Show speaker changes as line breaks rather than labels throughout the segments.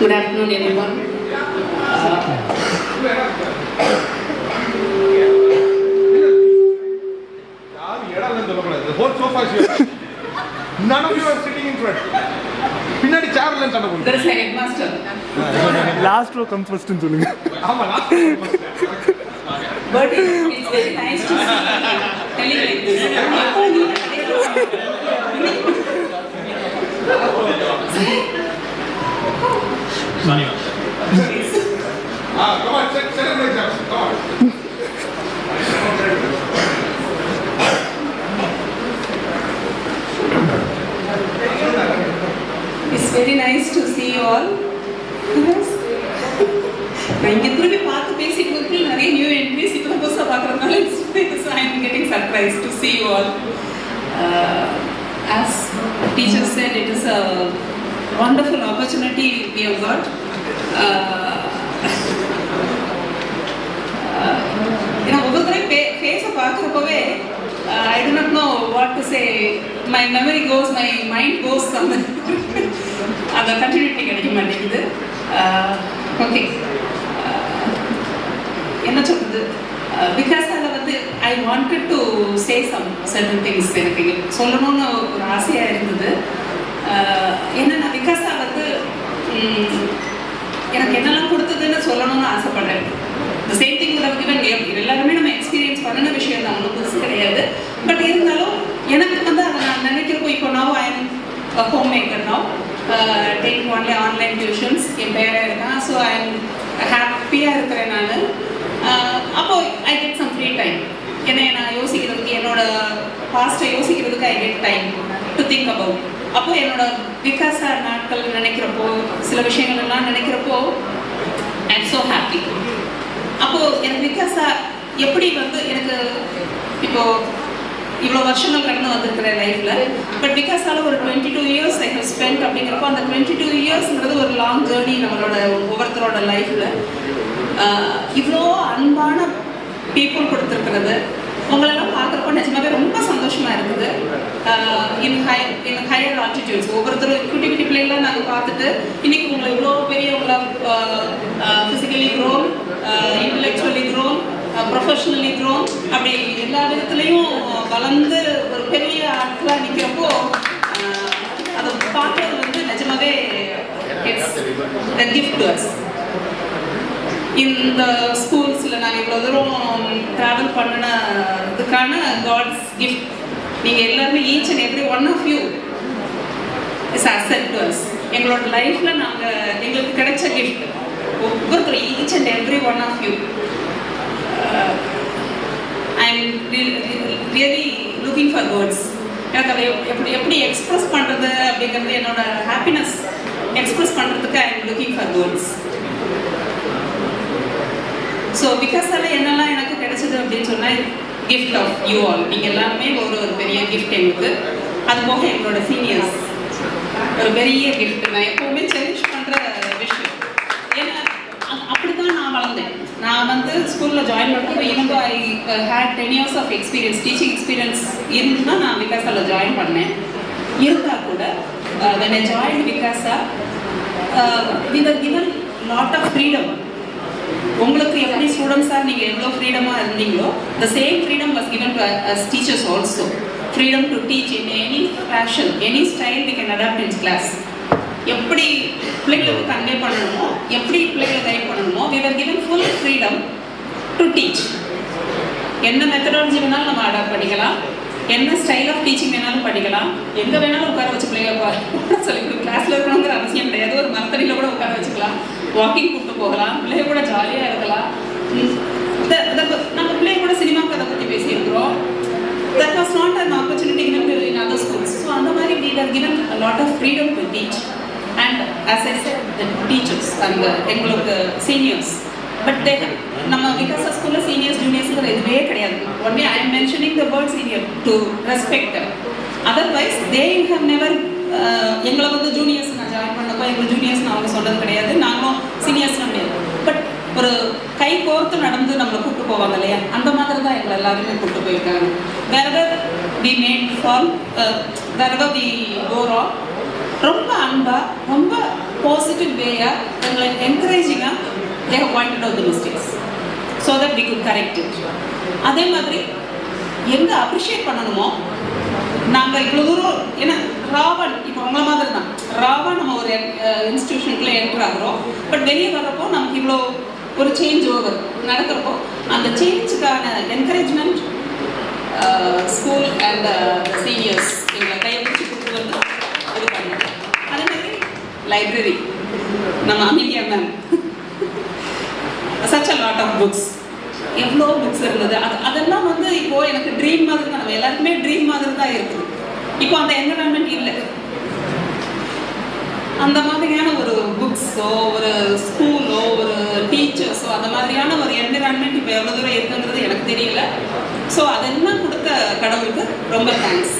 Good afternoon, everyone.
The whole sofa is here. None of you are sitting in front. Pinadi chair la chana bolu.
There is a headmaster.
Last row comes first in சொல்லுங்க.
ஆமா last row.
But it's very nice to see telling like this.
Come on, sit in the chair. Come on.
It's very nice to see you all. Yes. நான் இங்கே திரும்பி பார்த்து பேசிட்டு இருக்கு நிறைய new entries இப்போ புதுசாக பார்க்குறதுனால so I'm getting surprised to see you all. As teacher said, it is a wonderful opportunity we have got. ஒவ்வொருத்தரையும் ஃபேஸை பார்க்குறப்பவே I do not know what to say. My memory goes, my mind goes somewhere. அந்த continuity கிடைக்க மாட்டேங்குது. Okay, என்ன சொல்றது, because அதில் வந்து I wanted to say certain things. எனக்கு சொல்லணும்னு ஒரு ஆசையாக இருந்தது. என்னென்னா பிகாஸா வந்து எனக்கு என்னெல்லாம் கொடுத்ததுன்னு சொல்லணும்னு ஆசைப்படுறேன். The same thing would have given எல்லாருமே நம்ம எக்ஸ்பீரியன்ஸ் பண்ணின விஷயம் தான், ஒன்றும் புதுசு கிடையாது. பட் இருந்தாலும் எனக்கு வந்து அதை நான் நினைக்கிறப்போ இப்போ நான் I am home maker now, taking only online tuitions. என் பேராக இருக்கான். ஸோ ஐ எம் ஹாப்பியாக இருக்கிறேன் நான். அப்போ I get some free time. என்னை நான் யோசிக்கிறதுக்கு, என்னோட பாஸ்ட்டை யோசிக்கிறதுக்கு I get time to think about. அப்போ என்னோட விகாச நாட்கள் நினைக்கிறப்போ, சில விஷயங்கள் எல்லாம் நினைக்கிறப்போ ஐ எம் ஸோ ஹாப்பி. அப்போது எனக்கு விகாசா எப்படி வந்து எனக்கு இப்போது இவ்வளோ வருஷங்கள் கடந்து வந்திருக்கிறேன் லைஃப்பில். பட் விகாஸால் ஒரு 22 years ஐ ஹவ் ஸ்பெண்ட். அப்படிங்கிறப்போ அந்த 22 yearsங்கிறது ஒரு லாங் ஜேர்னி நம்மளோட ஒவ்வொருத்தரோட லைஃப்பில். இவ்வளோ அன்பான பீப்புள் கொடுத்துருக்கிறது உங்களெல்லாம் பார்க்குறப்போ நிஜமாவே ரொம்ப சந்தோஷமாக இருக்குது. இன் ஹையர் ஆல்டிடியூட்ஸ் ஒவ்வொருத்தரும் குட்டி குட்டி பிள்ளைகளாம் நாங்கள் பார்த்துட்டு இன்றைக்கி உங்களை இவ்வளோ பெரியவங்களா physically grown, intellectually grown, professionally grown, அப்படி எல்லா விதத்துலேயும் வளர்ந்து ஒரு பெரிய ஆட்களாக நிற்கிறப்போ அதை பார்க்கறது வந்து நிஜமாவே it's a gift to us. இந்த ஸ்கூல்ஸில் நாங்கள் இவ்வளோ தூரம் ட்ராவல் பண்ணினதுக்கான காட்ஸ் கிஃப்ட். நீங்கள் எல்லாருமே each and every one of you is asset to us. எங்களோட லைஃப்பில் எங்களுக்கு கிடைச்ச கிஃப்ட் ஒவ்வொருத்தரும், each and every one of you. I am really looking for words. எனக்கு அதை எப்படி எக்ஸ்ப்ரெஸ் பண்ணுறது அப்படிங்கிறது, என்னோட ஹாப்பினஸ் எக்ஸ்ப்ரெஸ் பண்ணுறதுக்கு I am looking for words. So பிகாஸால் என்னெல்லாம் எனக்கு கிடைச்சது அப்படின்னு சொன்னால், கிஃப்ட் ஆஃப் யூ ஆல். நீங்கள் எல்லாருமே ஒரு பெரிய கிஃப்ட் எங்களுக்கு. அது போக எங்களோட சீனியர்ஸ் ஒரு பெரிய கிஃப்ட். நான் எப்போவுமே செரிஷ் பண்ணுற விஷயம். ஏன்னா அப்படி தான் நான் வளர்ந்தேன். நான் வந்து ஸ்கூலில் ஜாயின் பண்ணுறது even though I had 10 years of experience, teaching experience இருந்துதான் நான் விகாஸாவில் ஜாயின் பண்ணேன். இருந்தால் கூட when I joined Vikasa, we were given lot of freedom. உங்களுக்கு எப்படி ஸ்டூடெண்ட்ஸாக நீங்கள் எவ்வளோ ஃப்ரீடமாக இருந்தீங்களோ, the same freedom was given to us teachers also. Freedom to teach in any fashion, any style we can adapt in class. எப்படி பிள்ளைங்களுக்கு convey பண்ணணுமோ, எப்படி பிள்ளைகளை guide பண்ணணுமோ, we were given full freedom to teach. என்ன methodology வேணாலும் நம்ம adapt பண்ணிக்கலாம், என்ன ஸ்டைல் ஆஃப் டீச்சிங் வேணாலும் படிக்கலாம், எங்கே வேணாலும் உட்கார வச்சு பிள்ளைகளை சொல்லி கிளாஸில் இருக்கணுங்கிற அவசியம் கிடையாது. ஒரு மரத்தடியில் கூட உட்கார வச்சுக்கலாம், வாக்கிங் கூப்பிட்டு போகலாம், பிள்ளைங்க கூட ஜாலியாக இருக்கலாம். நம்ம பிள்ளைங்க கூட சினிமாவுக்கு அதை பற்றி பேசியிருக்கிறோம். That was not an opportunity given to in other schools. So அந்த மாதிரி we were given a lot of freedom to teach. And as I said, the teachers and எங்களுக்கு seniors. But they நம்ம விகாசா ஸ்கூலில் சீனியர்ஸ் ஜூனியர்ஸுங்கிற எதுவே கிடையாது. Only I am mentioning the word senior to respect them. Otherwise they have never எங்களை வந்து juniors நான் join பண்ணப்போ எங்கள் juniors நான் அவங்க சொன்னது கிடையாது, நாங்களும் சீனியர்ஸ்லாம் கிடையாது. பட் ஒரு கை கோர்த்து நடந்து நம்மளை கூப்பிட்டு போவாங்க இல்லையா, அந்த மாதிரி தான் எங்களை எல்லாருமே கூப்பிட்டு போயிருக்காங்க. wherever we made fall, wherever we go wrong, ரொம்ப அன்பா ரொம்ப பாசிட்டிவ் வேயாக எங்களை என்கரேஜிங்காக they have pointed out the mistakes so that we could correct it. அதே மாதிரி எங்கே அப்ரிஷியேட் பண்ணணுமோ நாங்கள் இவ்வளோ தூரம் ஏன்னா ராவன் இப்போ உங்களை மாதிரி தான் ராவன் நம்ம ஒரு இன்ஸ்டிடியூஷனுக்குள்ளே என்டர் ஆகிறோம். பட் வெளியே வர்றப்போ நமக்கு இவ்வளோ ஒரு சேஞ்ச் ஓவர் நடக்கிறப்போ அந்த சேஞ்சுக்கான என்கரேஜ்மெண்ட் ஸ்கூல் அண்ட் சீனியர்ஸ் எங்களை கைப்பிடிச்சு கொடுத்து வந்து இது பண்ணோம். அதே மாதிரி லைப்ரரி நம்ம Amelia ma'am such a lot of books எவ்வளோ புக்ஸ் இருந்தது அதெல்லாம் வந்து இப்போது எனக்கு ட்ரீம் மாதிரி தான் நம்ம எல்லாருக்குமே ட்ரீம் மாதிரி தான் இருக்குது. இப்போ அந்த என்விரான்மெண்ட் இல்லை. அந்த மாதிரியான ஒரு புக்ஸோ ஒரு ஸ்கூலோ ஒரு டீச்சர்ஸோ அந்த மாதிரியான ஒரு என்விரான்மெண்ட் இப்போ எவ்வளோ தூரம் இருக்குன்றது எனக்கு தெரியல. ஸோ அதெல்லாம் கொடுத்த கடவுளுக்கு ரொம்ப தேங்க்ஸ்.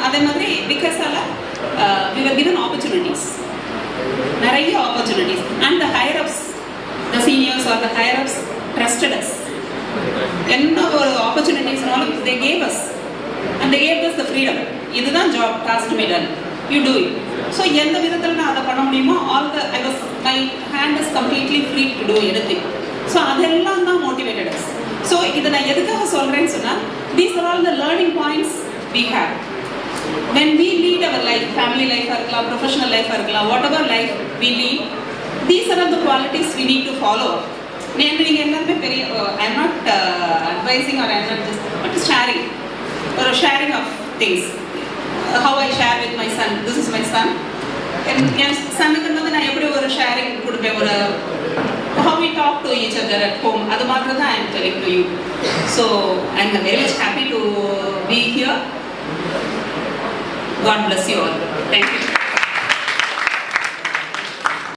அதே மாதிரி பிகாஸால் we were given opportunities, நிறைய opportunities. And the higher-ups, the seniors or the higher-ups trusted us. என்ன ஒரு ஆப்பர்ச்சுனிட்டிஸ்னாலும் they gave us and they gave us the freedom. இதுதான் job, task me done, you do it. So எந்த விதத்தில் நான் அதை பண்ண முடியுமோ my hand is completely free to do anything. So அதெல்லாம் தான் motivated us. ஸோ இதை நான் எதுக்காக சொல்கிறேன்னு சொன்னால் these are all the learning points we have. When we lead our life, family life இருக்கலாம், professional life இருக்கலாம், whatever life we lead, these are all the qualities we need to follow. நீங்கள் எல்லாருமே பெரிய I am not advising or I am not just but sharing or sharing of things. How I share with my son, this is my son. என் சனுக்கு வந்து நான் எப்படி ஒரு sharing கொடுப்பேன், ஒரு how we talk to each other at home, அது மாதிரி தான் I am telling to you. So I am very much happy to be here. God bless you all. Thank you.